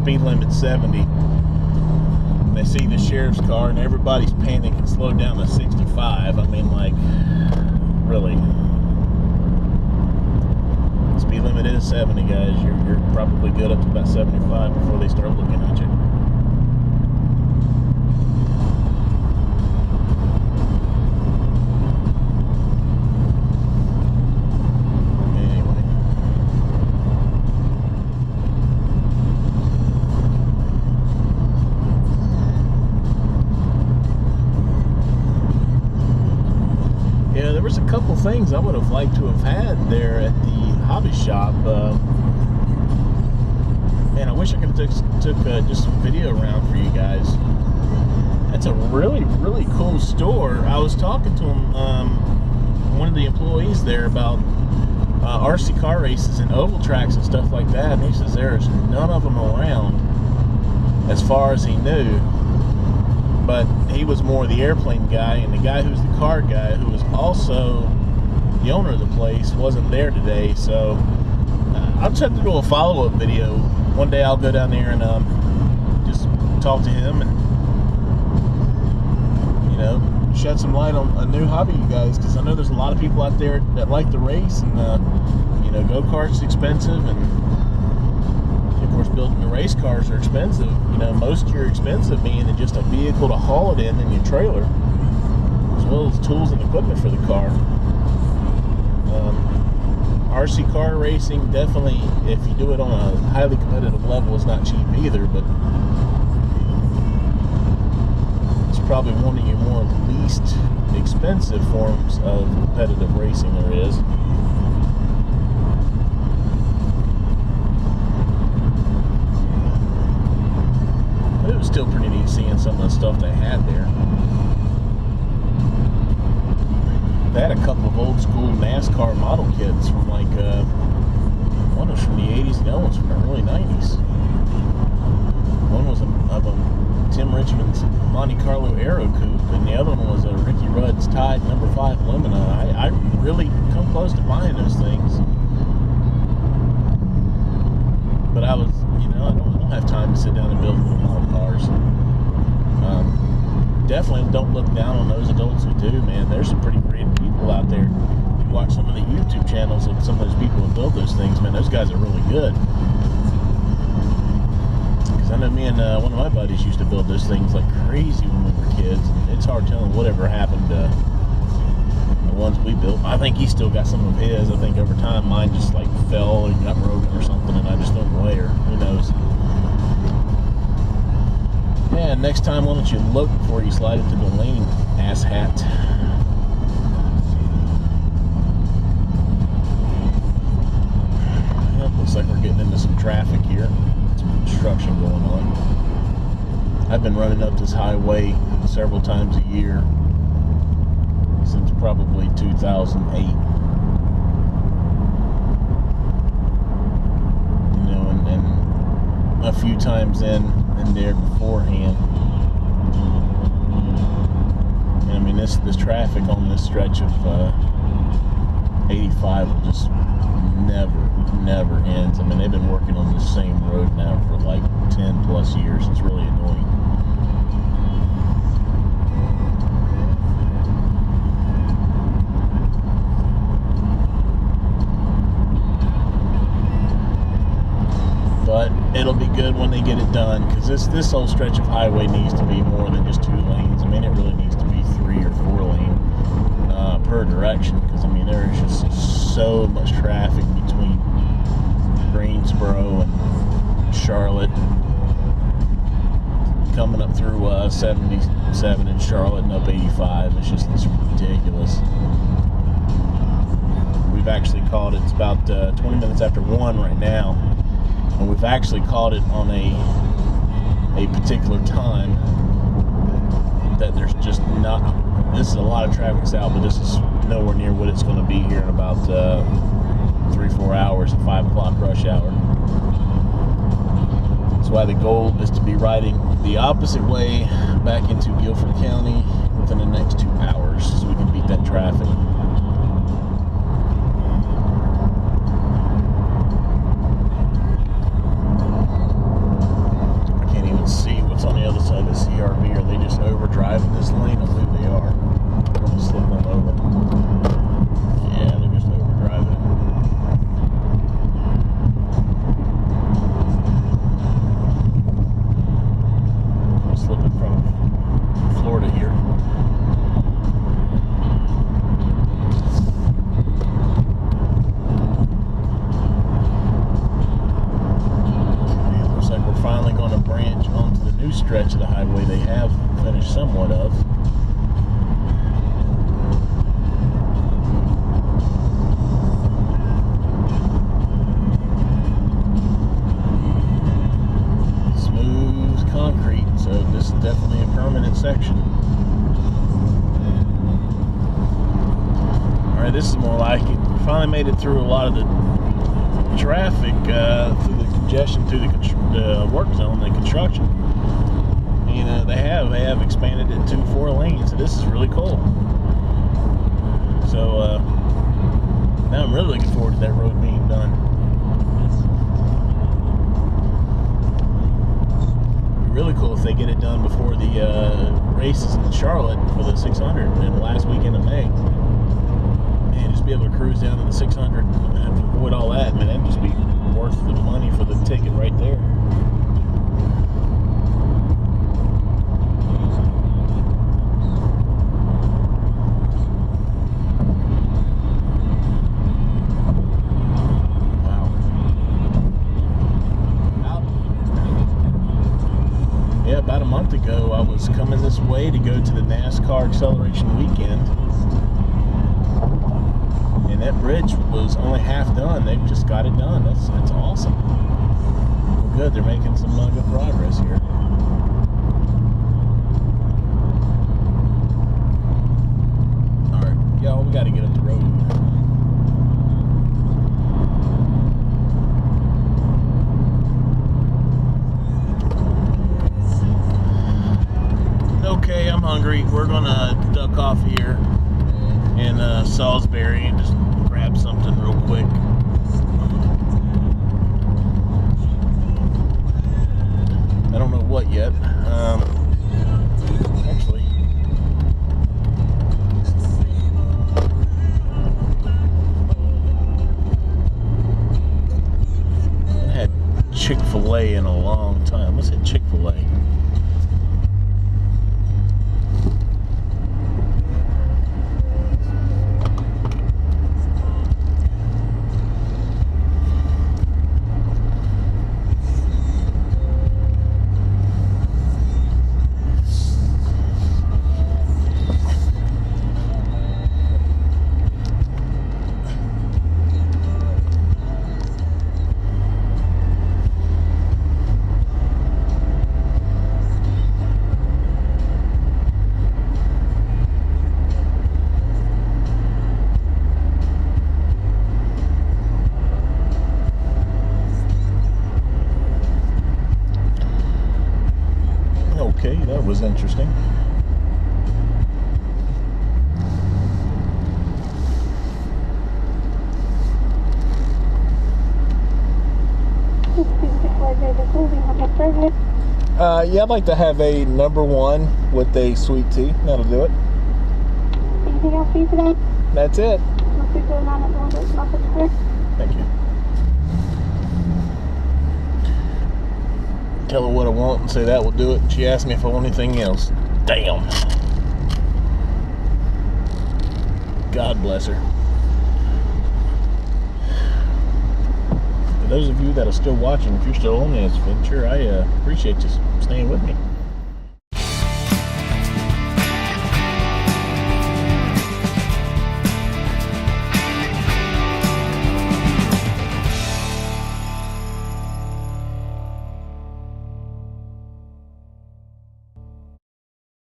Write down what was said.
speed limit 70. And they see the sheriff's car and everybody's panicking, slowed down to 65. I mean, like, really. Speed limit is 70, guys. You're probably good up to about 75 before they start looking at you. There was a couple things I would have liked to have had there at the hobby shop. Man, I wish I could have took just some video around for you guys. That's a really, really cool store. I was talking to him, one of the employees there, about RC car races and oval tracks and stuff like that, and he says there's none of them around as far as he knew. But he was more the airplane guy, and the guy who's the car guy, who was also the owner of the place, wasn't there today. So I'll just have to do a follow-up video. One day I'll go down there and just talk to him and, you know, shed some light on a new hobby, you guys, because I know there's a lot of people out there that like to race, and you know, go-karts expensive, and of course building the race cars are expensive. You know, most of your expensive being just a vehicle to haul it in and your trailer, as well as tools and equipment for the car. RC car racing, definitely, if you do it on a highly competitive level, is not cheap either, but it's probably one of your more least expensive forms of competitive racing there is. But it was still pretty neat seeing some of the stuff they had there. They had a couple of old school NASCAR model kits from like, one was from the 80s and the other one's from the early 90s. One was of Tim Richmond's Monte Carlo Aero Coupe, and the other one was a Ricky Rudd's Tide No. 5 Limina. I really come close to buying those things. But I was, you know, I don't have time to sit down and build little model cars. Definitely don't look down on those adults who do, man. There's some pretty creative people out there. You watch some of the YouTube channels of some of those people who build those things, man, those guys are really good. Because I know me and one of my buddies used to build those things like crazy when we were kids. And it's hard telling whatever happened to the ones we built. I think he still got some of his. I think over time mine just like fell and got broken or something, and I just threw them away, or who knows. And next time, why don't you look before you slide into the lane, ass hat. Well, looks like we're getting into some traffic here. Some construction going on. I've been running up this highway several times a year since probably 2008. You know, and a few times in there beforehand. And I mean, this traffic on this stretch of 85 will just never ends. I mean, they've been working on this same road now for like 10 plus years. It's really annoying. But it'll be good when they get it done, because this whole stretch of highway needs to be more than just 2 lanes. I mean, it really needs to be 3 or 4 lane per direction, because I mean, there is just so much traffic between Greensboro and Charlotte, coming up through 77 in Charlotte and up 85. It's ridiculous. We've actually called it. It's about 20 minutes after 1 right now. And we've actually caught it on a particular time that there's just not, this is a lot of traffic's out, but this is nowhere near what it's going to be here in about 3-4 hours at 5 o'clock rush hour. That's why the goal is to be riding the opposite way back into Guilford County within the next 2 hours, so we can beat that traffic. stretch of the highway they have finished somewhat of. Smooth concrete, so this is definitely a permanent section. Alright, this is more like it. Finally made it through a lot of the traffic, through the congestion, through the work zone, the construction. And they have expanded it to 4 lanes, so this is really cool. So now I'm really looking forward to that road being done. It'd be really cool if they get it done before the races in Charlotte for the 600 in the last weekend of May. And just be able to cruise down to the 600 and avoid all that. I mean, that'd just be worth the money for the ticket right there. Wow. Yeah, about a month ago, I was coming this way to go to the NASCAR Acceleration Weekend. And that bridge was only half done. They've just got it done. That's awesome. Well, good. They're making some good progress here. All right, y'all, we got to get up the road. Okay, I'm hungry. We're gonna duck off here in Salisbury and just grab something real quick. I don't know what yet. Actually, I had Chick-fil-A in a long time. Let's hit Chick-fil-A. Okay, that was interesting. Yeah, I'd like to have a #1 with a sweet tea. That'll do it. Anything else for you today? That's it. Thank you. Tell her what I want and say that will do it. She asked me if I want anything else. Damn. God bless her. For those of you that are still watching, if you're still on this adventure, I appreciate you staying with me.